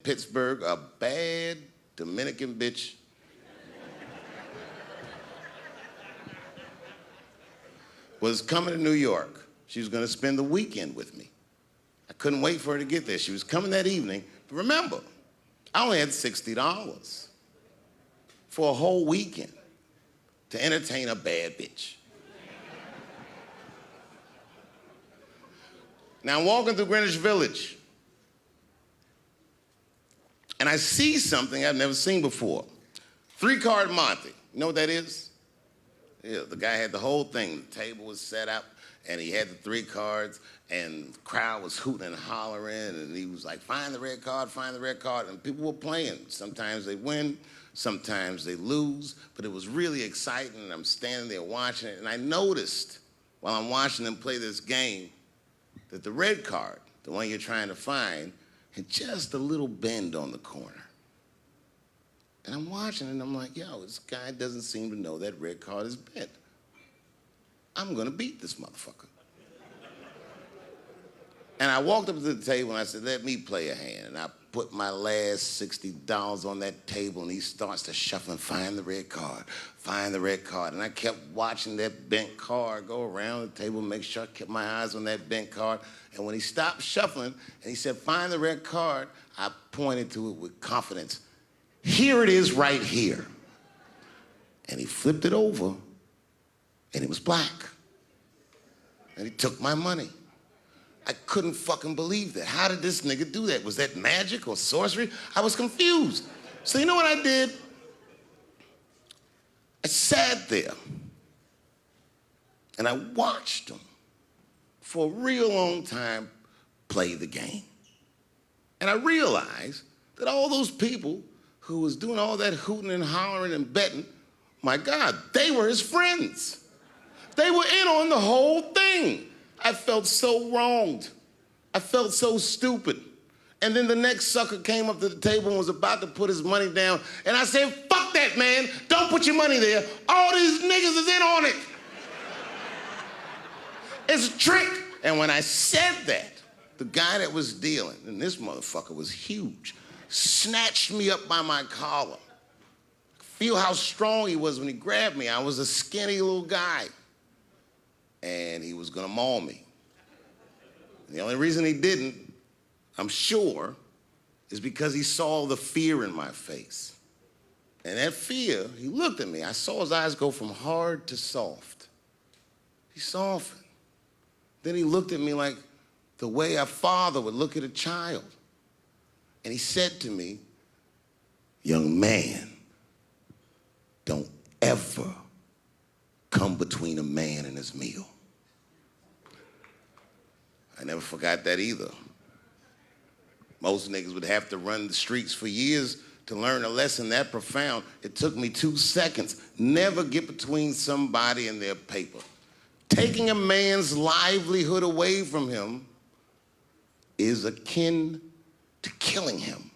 Pittsburgh, a bad Dominican bitch was coming to New York. She was gonna spend the weekend with me. I couldn't wait for her to get there. She was coming that evening. But remember, I only had $60 for a whole weekend to entertain a bad bitch. Now I'm walking through Greenwich Village and I see something I've never seen before. 3-card Monte. You know what that is? Yeah, the guy had the whole thing. The table was set up and he had the 3 cards and the crowd was hooting and hollering and he was like, find the red card, find the red card. And people were playing. Sometimes they win, sometimes they lose, but it was really exciting and I'm standing there watching it and I noticed while I'm watching them play this game that the red card, the one you're trying to find, had just a little bend on the corner. And I'm watching it and I'm like, yo, this guy doesn't seem to know that red card is bent. I'm gonna beat this motherfucker. And I walked up to the table and I said, let me play a hand. And I put my last $60 on that table and he starts to shuffle and find the red card, find the red card. And I kept watching that bent card go around the table, make sure I kept my eyes on that bent card. And when he stopped shuffling and he said, find the red card, I pointed to it with confidence. Here it is right here. And he flipped it over and it was black. And he took my money. I couldn't fucking believe that. How did this nigga do that? Was that magic or sorcery? I was confused. So you know what I did? I sat there and I watched him for a real long time play the game. And I realized that all those people who was doing all that hooting and hollering and betting, my God, they were his friends. They were in on the whole thing. I felt so wronged. I felt so stupid. And then the next sucker came up to the table and was about to put his money down. And I said, fuck that, man. Don't put your money there. All these niggas is in on it. It's a trick. And when I said that, the guy that was dealing, and this motherfucker was huge, snatched me up by my collar. Feel how strong he was when he grabbed me. I was a skinny little guy. And he was gonna maul me. And the only reason he didn't, I'm sure, is because he saw the fear in my face. And that fear, he looked at me. I saw his eyes go from hard to soft. He softened. Then he looked at me like the way a father would look at a child. And he said to me, young man, don't ever come between a man and his meal. I never forgot that either. Most niggas would have to run the streets for years to learn a lesson that profound. It took me 2 seconds. Never get between somebody and their paper. Taking a man's livelihood away from him is akin to killing him.